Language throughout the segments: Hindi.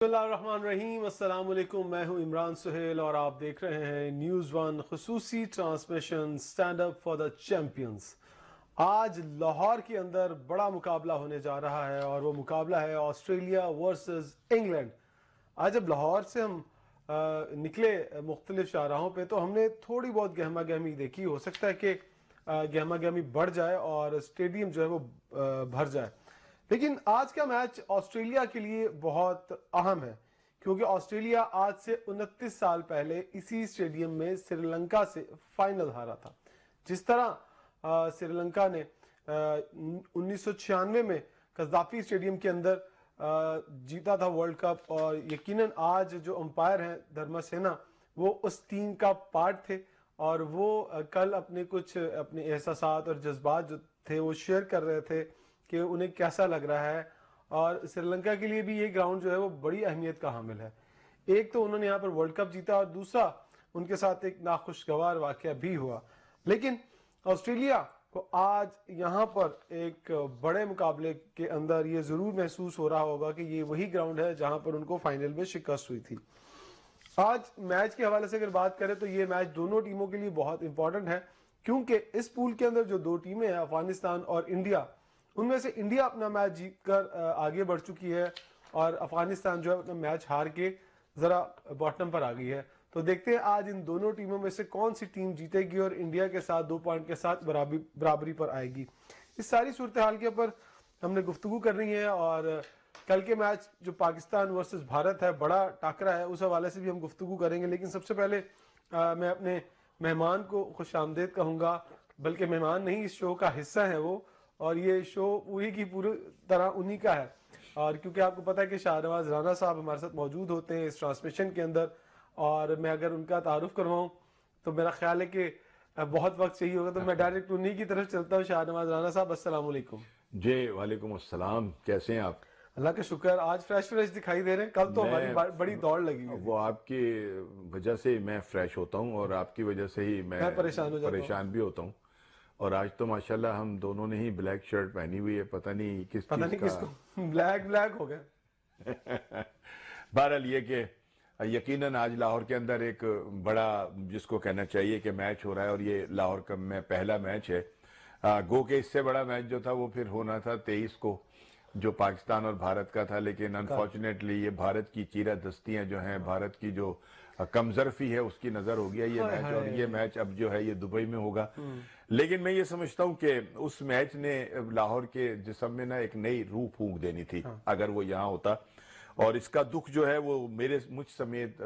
बिस्मिल्लाहिर्रहमानिर्रहीम, अस्सलाम वालेकुम। मैं हूं इमरान सुहेल और आप देख रहे हैं न्यूज़ वन खुसूसी transmission stand up for the champions. आज लाहौर के अंदर बड़ा मुकाबला होने जा रहा है और वो मुकाबला है ऑस्ट्रेलिया वर्सेस इंग्लैंड। आज जब लाहौर से हम निकले मुख्तलिफ शाहराहों पे तो हमने थोड़ी बहुत गहमा गहमी देखी। हो सकता है कि गहमा गहमी बढ़ जाए और स्टेडियम जो है वो भर जाए, लेकिन आज का मैच ऑस्ट्रेलिया के लिए बहुत अहम है क्योंकि ऑस्ट्रेलिया आज से 29 साल पहले इसी स्टेडियम में श्रीलंका से फाइनल हारा था। जिस तरह श्रीलंका ने 1996 में कज़ाफी स्टेडियम के अंदर जीता था वर्ल्ड कप, और यकीनन आज जो अंपायर हैं धर्मसेना वो उस टीम का पार्ट थे और वो कल अपने एहसासात और जज्बात जो थे वो शेयर कर रहे थे कि उन्हें कैसा लग रहा है। और श्रीलंका के लिए भी ये ग्राउंड जो है वो बड़ी अहमियत का हामिल है। एक तो उन्होंने यहाँ पर वर्ल्ड कप जीता और दूसरा उनके साथ एक नाखुशगवार वाकया भी हुआ। लेकिन ऑस्ट्रेलिया को आज यहाँ पर एक बड़े मुकाबले के अंदर ये जरूर महसूस हो रहा होगा कि ये वही ग्राउंड है जहां पर उनको फाइनल में शिकस्त हुई थी। आज मैच के हवाले से अगर बात करें तो ये मैच दोनों टीमों के लिए बहुत इंपॉर्टेंट है क्योंकि इस पूल के अंदर जो दो टीमें हैं अफगानिस्तान और इंडिया, उनमें से इंडिया अपना मैच जीतकर आगे बढ़ चुकी है और अफगानिस्तान जो है अपना मैच हार के जरा बॉटम पर आ गई है। तो देखते हैं आज इन दोनों टीमों में से कौन सी टीम जीतेगी और इंडिया के साथ 2 पॉइंट के साथ बराबरी पर आएगी। इस सारी सूरत हाल के ऊपर हमने गुफ्तगू करनी है और कल के मैच जो पाकिस्तान वर्सेस भारत है बड़ा टाकरा है, उस हवाले से भी हम गुफ्तगू करेंगे। लेकिन सबसे पहले मैं अपने मेहमान को खुश आमदेद कहूँगा, बल्कि मेहमान नहीं इस शो का हिस्सा है वो, और ये शो पूरी की पूरी तरह उन्हीं का है। और क्योंकि आपको पता है कि शाहनवाज राना साहब हमारे साथ मौजूद होते हैं इस ट्रांसमिशन के अंदर, और मैं अगर उनका तारुफ करवाऊं तो मेरा ख्याल है कि बहुत वक्त चाहिए होगा, तो मैं डायरेक्ट उन्हीं की तरफ चलता हूँ। शाहनवाज राना साहब अस्सलाम वालेकुम। जी वालेकुम अस्सलाम, कैसे हैं आप? अल्लाह का शुक्र, आज फ्रेश दिखाई दे रहे हैं। कल तो हमारी बड़ी दौड़ लगी हुई थी। वो आपकी वजह से मैं फ्रेश होता हूँ और आपकी वजह से ही मैं परेशान भी होता हूँ। और आज तो माशाल्लाह हम दोनों ने ही ब्लैक शर्ट पहनी हुई है, पता नहीं किसको ब्लैक हो गया। बहरहाल ये कि यकीनन आज लाहौर के अंदर एक बड़ा जिसको कहना चाहिए कि मैच हो रहा है और ये लाहौर का पहला मैच है। गो के इससे बड़ा मैच जो था वो फिर होना था 23 को, जो पाकिस्तान और भारत का था, लेकिन अनफॉर्चुनेटली ये भारत की चीरा दस्तियां जो हैं, भारत की जो कमजरफी है उसकी नजर हो गया ये मैच, और ये मैच अब जो है ये दुबई में होगा। लेकिन मैं ये समझता हूँ कि उस मैच ने लाहौर के जिस्म में ना एक नई रूह फूंक देनी थी अगर वो यहाँ होता। और इसका दुख जो है वो मुझ समेत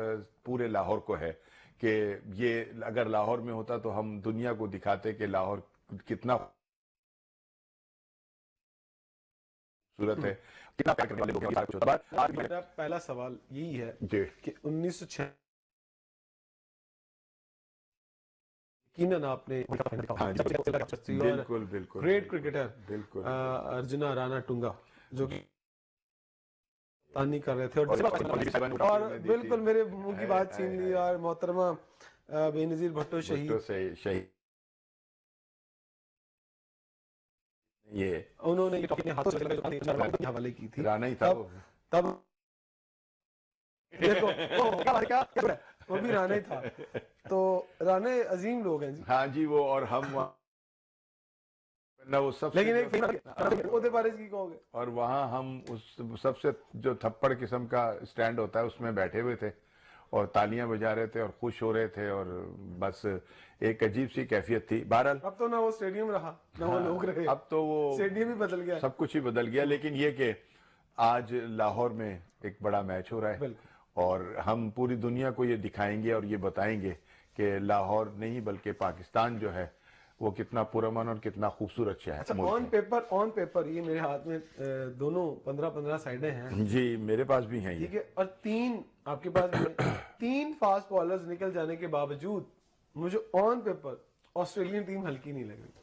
पूरे लाहौर को है कि ये अगर लाहौर में होता तो हम दुनिया को दिखाते कि लाहौर कितना सूरत है, कितना प्यार करने वाले लोग हैं। मेरा पहला सवाल यही है कि 1906 यकीनन आपने बिल्कुल बिल्कुल ग्रेट क्रिकेटर बिल्कुल अर्जुना राणा टुंगा जो कि तानी कर रहे थे और बिल्कुल मेरे मुंह की बात छीन ली, और मोहतरमा बेनजीर भुट्टो शहीद ये उन्होंने ये अपने हाथों से हवाले की थी। राणा ही था तब देखो क्या वो भी राणा ही था। तो राणे अजीम लोग हैं जी। हाँ जी, वो और हम ना वो सब, लेकिन एक ओदे बारे की कहोगे। और वहाँ हम उस सबसे जो थप्पड़ किस्म का स्टैंड होता है उसमें बैठे हुए थे और तालियां बजा रहे थे और खुश हो रहे थे, और बस एक अजीब सी कैफियत थी। बहरहाल अब तो ना वो स्टेडियम रहा ना वो लोग रहे, अब तो वो स्टेडियम ही बदल गया, सब कुछ ही बदल गया। लेकिन ये कि आज लाहौर में एक बड़ा मैच हो रहा है और हम पूरी दुनिया को ये दिखाएंगे और ये बताएंगे कि लाहौर नहीं बल्कि पाकिस्तान जो है वो कितना पुरअमन और कितना खूबसूरत शहर है। अच्छा, ऑन पेपर ये मेरे हाथ में दोनों 15-15 साइडें हैं जी, मेरे पास भी हैं ये, ठीक है, और 3 आपके पास भी हैं। 3 फास्ट बॉलर्स निकल जाने के बावजूद मुझे ऑन पेपर ऑस्ट्रेलियन टीम हल्की नहीं लग रही।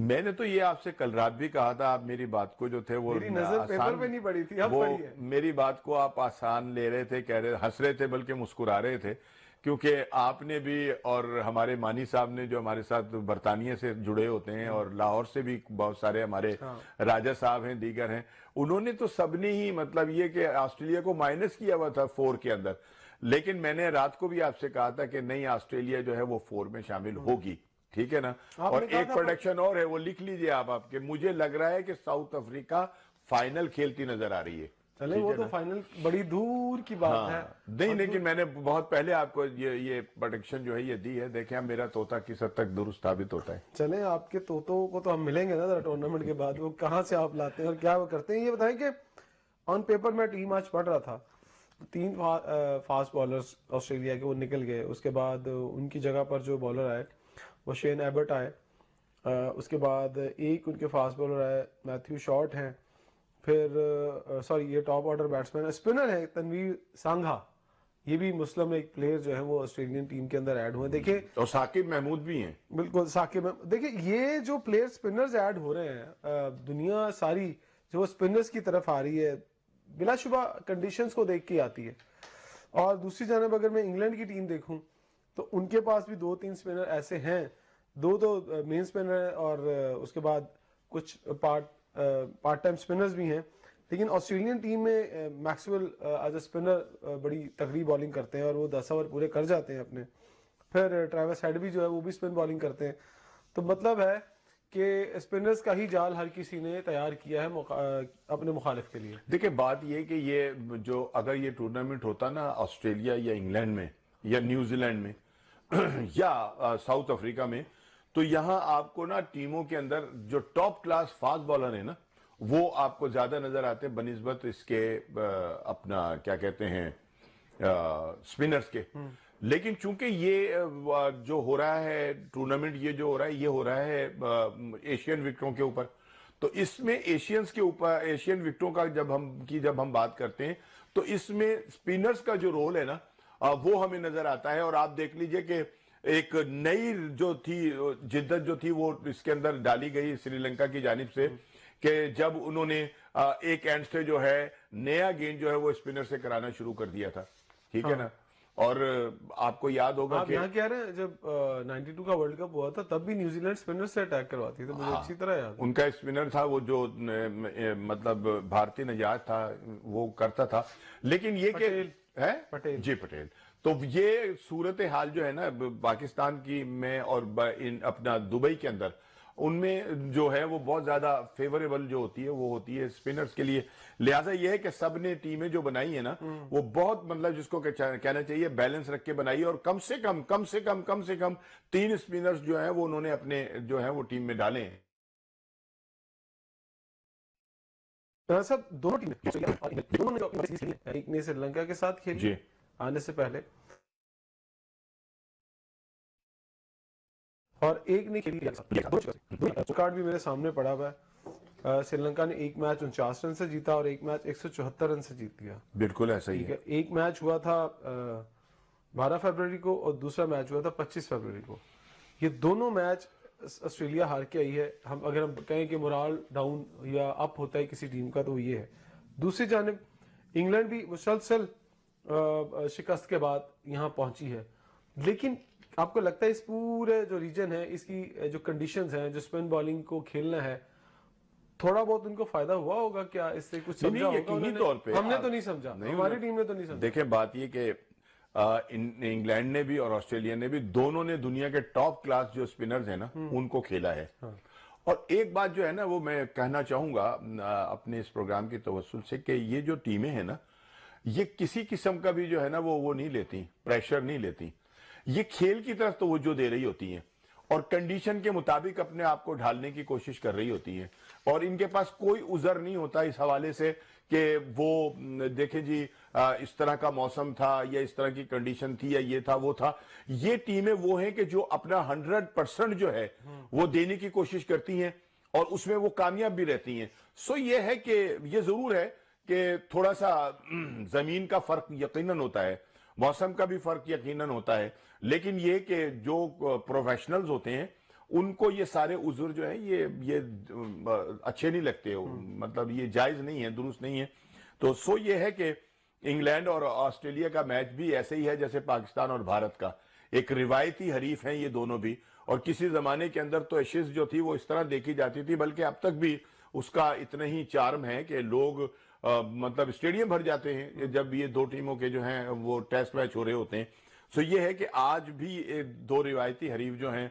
मैंने तो ये आपसे कल रात भी कहा था, आप मेरी बात को जो थे वो मेरी नजर पेपर पे नहीं पड़ी थी, अब वो पड़ी है। मेरी बात को आप आसान ले रहे थे, कह रहे हंस रहे थे बल्कि मुस्कुरा रहे थे, क्योंकि आपने भी और हमारे मानी साहब ने, जो हमारे साथ बरतानिया से जुड़े होते हैं, और लाहौर से भी बहुत सारे हमारे हाँ। राजा साहब हैं, दीगर हैं, उन्होंने तो सबने ही मतलब ये कि ऑस्ट्रेलिया को माइनस किया हुआ था 4 के अंदर। लेकिन मैंने रात को भी आपसे कहा था कि नहीं, ऑस्ट्रेलिया जो है वो 4 में शामिल होगी, ठीक है ना। और आपने कहा एक था प्रोडक्शन और है, वो लिख लीजिए आप आपके, मुझे लग रहा है कि साउथ अफ्रीका फाइनल खेलती नजर आ रही है, चले, ठीक वो है तो ना। फाइनल बड़ी दूर की बात है। हाँ नहीं, और लेकिन मैंने बहुत पहले आपको ये प्रोडक्शन जो है ये दी है, देखें अब मेरा तोता किस हद तक दुरुस्त साबित होता है। चले, आपके तोतों को तो हम मिलेंगे ना जरा टूर्नामेंट के बाद, वो कहाँ से आप लाते हैं और क्या वो करते हैं, ये बताएं कि ऑन पेपर मैं टीम आज पढ़ रहा था, तीन फास्ट बॉलर्स ऑस्ट्रेलिया के वो निकल गए, उसके बाद उनकी जगह पर जो बॉलर आए वो शेन एबर्ट आए, उसके बाद एक उनके फास्ट बॉलर आए मैथ्यू शॉर्ट हैं, फिर सॉरी ये टॉप ऑर्डर बैट्समैन स्पिनर है तनवीर सांघा, ये भी मुस्लिम एक प्लेयर जो है वो ऑस्ट्रेलियन टीम के अंदर ऐड हुए। देखिए और साकिब महमूद भी हैं। बिल्कुल साकिब में, देखिए ये जो प्लेयर स्पिनर्स ऐड हो रहे हैं, दुनिया सारी जो स्पिनर्स की तरफ आ रही है, बिलाशुबा कंडीशंस को देख के आती है। और दूसरी जानब अगर मैं इंग्लैंड की टीम देखूं तो उनके पास भी 2-3 स्पिनर ऐसे हैं, दो तो मेन स्पिनर है और उसके बाद कुछ पार्ट टाइम स्पिनर्स भी हैं। लेकिन ऑस्ट्रेलियन टीम में मैक्सवेल एज अ स्पिनर बड़ी तगड़ी बॉलिंग करते हैं और वो 10 ओवर पूरे कर जाते हैं अपने। फिर ट्रेविस हेड भी जो है वो भी स्पिन बॉलिंग करते हैं। तो मतलब है कि स्पिनर्स का ही जाल हर किसी ने तैयार किया है अपने मुखालिफ के लिए। देखिए बात ये कि ये जो अगर ये टूर्नामेंट होता ना ऑस्ट्रेलिया या इंग्लैंड में या न्यूजीलैंड में या साउथ अफ्रीका में, तो यहां आपको ना टीमों के अंदर जो टॉप क्लास फास्ट बॉलर है ना, वो आपको ज्यादा नजर आते हैं बनिस्बत इसके अपना क्या कहते हैं स्पिनर्स के। लेकिन चूंकि ये जो हो रहा है टूर्नामेंट, ये जो हो रहा है ये हो रहा है एशियन विकेटों के ऊपर, तो इसमें एशियंस के ऊपर एशियन विकेटों का जब हम बात करते हैं, तो इसमें स्पिनर्स का जो रोल है ना वो हमें नजर आता है। और आप देख लीजिए कि एक नई जो थी जिद्दत जो थी वो इसके अंदर डाली गई श्रीलंका की जानिब से, कि जब उन्होंने एक एंड से जो है नया गेंद जो है वो स्पिनर से कराना शुरू कर दिया था, ठीक है ना। और आपको याद होगा आप कि यहाँ कह रहे हैं जब 92 का वर्ल्ड कप हुआ था तब भी न्यूजीलैंड स्पिनर से अटैक करवाती थी, मुझे अच्छी तरह याद है। उनका स्पिनर था वो जो मतलब भारतीय निजात था वो करता था। लेकिन ये कि है पटेल। जी पटेल। तो ये सूरत हाल जो है ना पाकिस्तान की में और अपना दुबई के अंदर, उनमें जो है वो बहुत ज्यादा फेवरेबल जो होती है वो होती है स्पिनर्स के लिए। लिहाजा ये है कि सब ने टीमें जो बनाई है ना वो बहुत मतलब जिसको कहना चाहिए बैलेंस रख के बनाई है, और कम से कम 3 स्पिनर्स जो है वो उन्होंने अपने जो है वो टीम में डाले हैं। सब दोनों टीमें दोनों ने जो अपनी सीरीज खेली है, एक ने श्रीलंका के साथ खेली जी आने से पहले और एक ने खेली कार्ड भी मेरे सामने पड़ा हुआ है। श्रीलंका ने एक मैच 49 रन से जीता और एक मैच 174 रन से जीत लिया। बिल्कुल ऐसा ही ठीक है। है, एक मैच हुआ था 12 फरवरी को और दूसरा मैच हुआ था 25 फरवरी को। ये दोनों मैच ऑस्ट्रेलिया हार के आई है। अगर हम कहें कि मोराल डाउन या अप होता है किसी टीम का तो ये है। दूसरी जानिब इंग्लैंड भी मुसलसल शिकस्त के बाद यहाँ पहुंची है। लेकिन आपको लगता है इस पूरे जो रीजन है इसकी जो कंडीशंस हैं, जो स्पिन बॉलिंग को खेलना है, थोड़ा बहुत उनको फायदा हुआ होगा क्या? इससे कुछ समझा होगा यकीनी तौर पे हमने तो नहीं समझा, हमारी टीम ने तो नहीं समझा। देखें बात ये कि इंग्लैंड ने भी और ऑस्ट्रेलिया ने भी, दोनों ने दुनिया के टॉप क्लास जो स्पिनर्स हैं ना उनको खेला है। और एक बात जो है ना वो मैं कहना चाहूंगा अपने इस प्रोग्राम की तवज्जुह से, कि ये जो टीमें हैं ना ये किसी किस्म का भी जो है ना वो नहीं लेती, प्रेशर नहीं लेती। ये खेल की तरफ तवज्जो दे रही होती हैं और कंडीशन के मुताबिक अपने आप को ढालने की कोशिश कर रही होती हैं। और इनके पास कोई उज़र नहीं होता इस हवाले से कि वो देखें जी इस तरह का मौसम था या इस तरह की कंडीशन थी या ये था वो था। ये टीमें वो हैं कि जो अपना 100% जो है वो देने की कोशिश करती हैं और उसमें वो कामयाब भी रहती हैं। सो ये है कि ये जरूर है कि थोड़ा सा जमीन का फर्क यकीनन होता है, मौसम का भी फर्क यकीनन होता है, लेकिन ये कि जो प्रोफेशनल्स होते हैं उनको ये सारे उज़ुर जो है ये अच्छे नहीं लगते हो, मतलब ये जायज नहीं है, दुरुस्त नहीं है। तो सो ये है कि इंग्लैंड और ऑस्ट्रेलिया का मैच भी ऐसे ही है जैसे पाकिस्तान और भारत का। एक रिवायती हरीफ हैं ये दोनों भी, और किसी जमाने के अंदर तो एशेज जो थी वो इस तरह देखी जाती थी, बल्कि अब तक भी उसका इतना ही चार्म है कि लोग मतलब स्टेडियम भर जाते हैं जब ये दो टीमों के जो हैं वो टेस्ट मैच हो रहे होते हैं। सो ये है कि आज भी ये दो रिवायती हरीफ जो हैं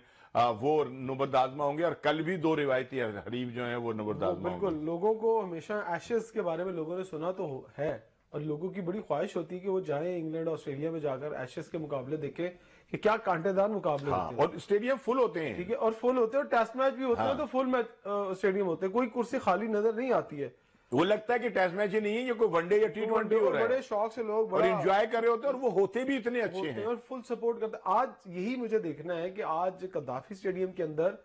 वो नबरदाजमा होंगे, और कल भी दो रिवायती हरीफ जो हैं वो नबरदाजमा बिल्कुल, होंगे। लोगों को हमेशा एशेज के बारे में लोगों ने सुना तो है, और लोगों की बड़ी ख्वाहिश होती है कि वो जाएं इंग्लैंड ऑस्ट्रेलिया में जाकर एशेज के मुकाबले देखें कि क्या कांटेदार मुकाबले हाँ, होते हैं। और स्टेडियम फुल होते हैं। ठीक है, और फुल होते हैं, और टेस्ट मैच भी होते हैं हाँ, तो फुल मैच स्टेडियम होते हैं, कोई कुर्सी खाली नजर नहीं आती है। वो लगता है कि टेस्ट मैच ही नहीं है, ये कोई वनडे या T20 हो रहा बड़े है, शौक से लोग और बड़ा एंजॉय कर रहे होते हैं, और वो होते भी इतने अच्छे होते हैं। हैं और फुल सपोर्ट करते हैं। आज यही मुझे देखना है कि आज कद्दाफी स्टेडियम के अंदर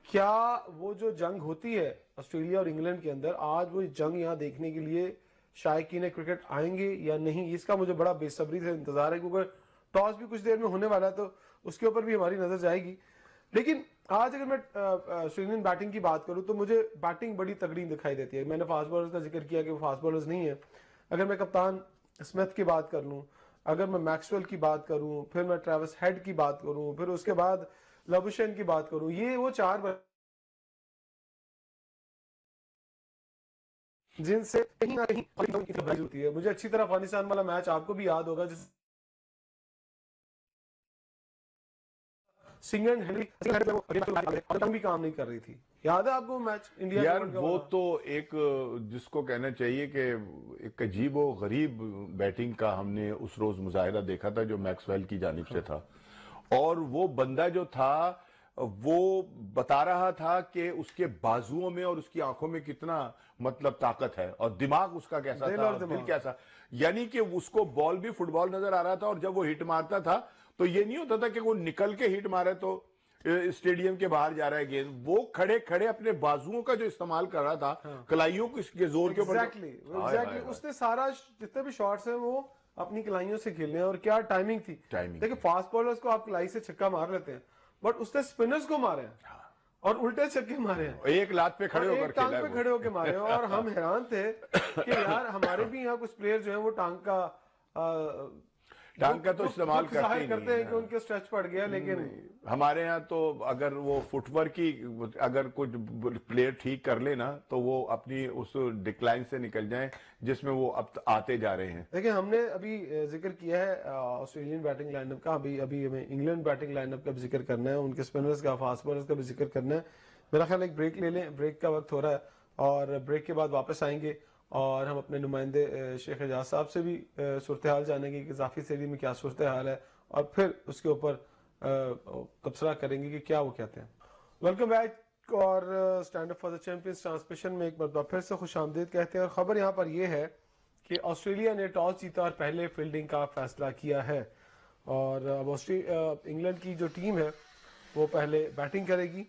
क्या वो जो जंग होती है ऑस्ट्रेलिया और इंग्लैंड के अंदर, आज वो जंग यहाँ देखने के लिए शायकीन क्रिकेट आएंगे या नहीं, इसका मुझे बड़ा बेसब्री से इंतजार है, क्योंकि टॉस भी कुछ देर में होने वाला है तो उसके ऊपर भी हमारी नजर जाएगी। लेकिन आज अगर मैं ऑस्ट्रेलियन बैटिंग की बात करूं तो मुझे बैटिंग बड़ी तगड़ी दिखाई देती है। मैंने फास्ट बॉलर्स का जिक्र किया कि वो फास्ट बॉलर्स नहीं है। अगर मैं कप्तान स्मिथ की बात कर लूं, अगर मैं मैक्सवेल की बात करूं, फिर मैं ट्रेविस हेड की बात करूं, फिर उसके बाद लबुशेन की बात करूं, ये वो जिनसे कहीं ना कहीं होती है। मुझे अच्छी तरह अफगानिस्तान वाला मैच आपको भी याद होगा, जिस सिंगल हैंडल भी काम नहीं कर रही थी। याद है आपको मैच इंडिया यार वो तो एक जिसको कहना चाहिए कि एक अजीब व गरीब बैटिंग का हमने उस रोज मुजाहिरा देखा था जो मैक्सवेल की जानिब से था। और वो बंदा जो था वो बता रहा था कि उसके बाजुओं में और उसकी आंखों में कितना मतलब ताकत है, और दिमाग उसका कैसा दिल था, और दिमाग। दिल कैसा। यानी कि उसको बॉल भी फुटबॉल नजर आ रहा था, और जब वो हिट मारता था तो ये नहीं होता था कि वो निकल के हिट मारे तो स्टेडियम के बाहर जा रहा है गेंद, वो खड़े खड़े अपने बाजुओं का जो इस्तेमाल कर रहा था, कलाइयों के जोर के ऊपर। एग्जैक्टली उसने सारा जितने भी शॉट्स हैं वो अपनी कलाइयों से खेले हैं, और क्या टाइमिंग थी। टाइमिंग देखिए फास्ट बॉलर्स को आप कलाई से छक्का मार लेते हैं, बट उसने स्पिनर्स को मारे हैं और उल्टे छक्के मारे हैं, एक लात पे खड़े और होकर एक टांग खेला पे है खड़े होकर मारे हैं। और हम हैरान थे कि यार हमारे भी यहाँ कुछ प्लेयर जो हैं वो टांग का टांग का तो इस्तेमाल करते ही करते नहीं हैं कि उनके स्ट्रेच पड़ गया, लेकिन हमारे यहाँ तो अगर वो फुटवर्क की अगर कुछ प्लेयर ठीक कर ले ना तो वो अपनी उस डिक्लाइन से निकल जाएं जिसमें वो अब आते जा रहे हैं। देखिए हमने अभी जिक्र किया है ऑस्ट्रेलियन बैटिंग लाइनअप का, अभी अभी हमें इंग्लैंड बैटिंग लाइनअप का भी जिक्र करना है, उनके स्पिनर्स का, फास्ट बॉलर्स का भी जिक्र करना है। मेरा ख्याल एक ब्रेक ले लें, ब्रेक का वक्त हो रहा है, और ब्रेक के बाद वापस आएंगे और हम अपने नुमाइंदे शेख एजाज साहब से भी सूरत हाल जानेंगे कि काफी स्टेडियम में क्या सूरत हाल है, और फिर उसके ऊपर तबसरा करेंगे कि क्या वो कहते हैं। वेलकम बैक, और stand up for the champions transmission में एक बार फिर से खुशामदीद कहते हैं। और खबर यहाँ पर यह है कि ऑस्ट्रेलिया ने टॉस जीता और पहले फील्डिंग का फैसला किया है, और अब इंग्लैंड की जो टीम है वो पहले बैटिंग करेगी।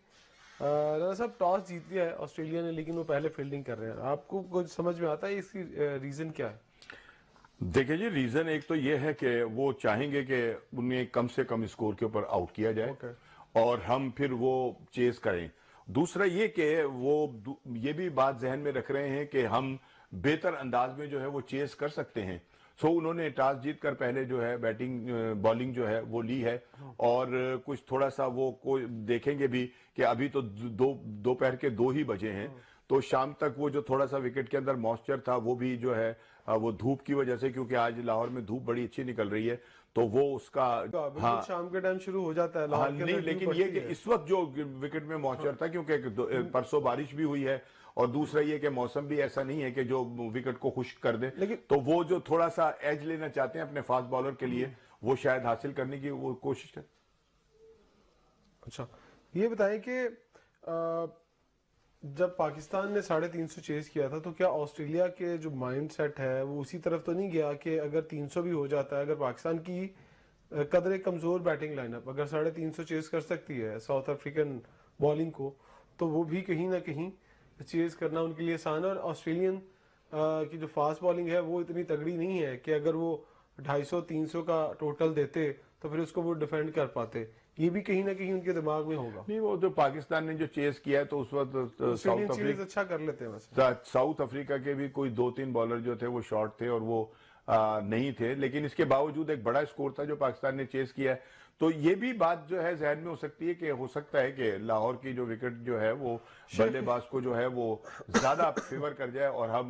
सब टॉस जीत लिया है ऑस्ट्रेलिया ने, लेकिन वो पहले फील्डिंग कर रहे हैं। आपको कुछ समझ में आता है इसकी रीजन क्या है? देखिए जी, रीजन एक तो ये है कि वो चाहेंगे कि उन्हें कम से कम स्कोर के ऊपर आउट किया जाए, और हम फिर वो चेस करें। दूसरा ये कि वो ये भी बात जहन में रख रहे हैं कि हम बेहतर अंदाज में जो है वो चेस कर सकते हैं। सो उन्होंने टॉस जीत कर पहले जो है बैटिंग बॉलिंग जो है वो ली है, और कुछ थोड़ा सा वो कोई देखेंगे भी कि अभी तो दोपहर के 2 ही बजे हैं, तो शाम तक वो जो थोड़ा सा विकेट के अंदर मॉइस्चर था वो भी जो है वो धूप की वजह से, क्योंकि आज लाहौर में धूप बड़ी अच्छी निकल रही है, तो वो उसका हाँ शाम के टाइम शुरू हो जाता है लाहौर के नहीं, अंदर लेकिन ये कि इस वक्त जो विकेट में मॉइस्चर था, क्योंकि परसों बारिश भी हुई है, और दूसरा ये कि मौसम भी ऐसा नहीं है कि जो विकेट को खुश्क कर दे, लेकिन तो वो जो थोड़ा सा एज लेना चाहते हैं अपने फास्ट बॉलर के लिए, वो शायद हासिल करने की वो कोशिश है। अच्छा ये बताएं कि जब पाकिस्तान ने 350 चेज किया था, तो क्या ऑस्ट्रेलिया के जो माइंड सेट है वो उसी तरफ तो नहीं गया कि अगर 300 भी हो जाता है, अगर पाकिस्तान की कदरे कमजोर बैटिंग लाइनअप अगर 350 चेज कर सकती है साउथ अफ्रीकन बॉलिंग को, तो वो भी कहीं ना कहीं चेज करना उनके लिए आसान है। और ऑस्ट्रेलियन की जो फास्ट बॉलिंग है वो इतनी तगड़ी नहीं है कि अगर वो 250-300 का टोटल देते तो फिर उसको वो डिफेंड कर पाते। ये भी कहीं ना कहीं उनके दिमाग में होगा। नहीं, वो जो पाकिस्तान ने जो चेस किया है तो उस वक्त साउथ अफ्रीका अच्छा कर लेते हैं। साउथ अफ्रीका के भी कोई 2-3 बॉलर जो थे वो शॉर्ट थे, और वो नहीं थे, लेकिन इसके बावजूद एक बड़ा स्कोर था जो पाकिस्तान ने चेस किया है। तो ये भी बात जो है जहन में हो सकती है कि हो सकता है कि लाहौर की जो विकेट जो है वो बल्लेबाज को जो है वो ज्यादा फेवर कर जाए और हम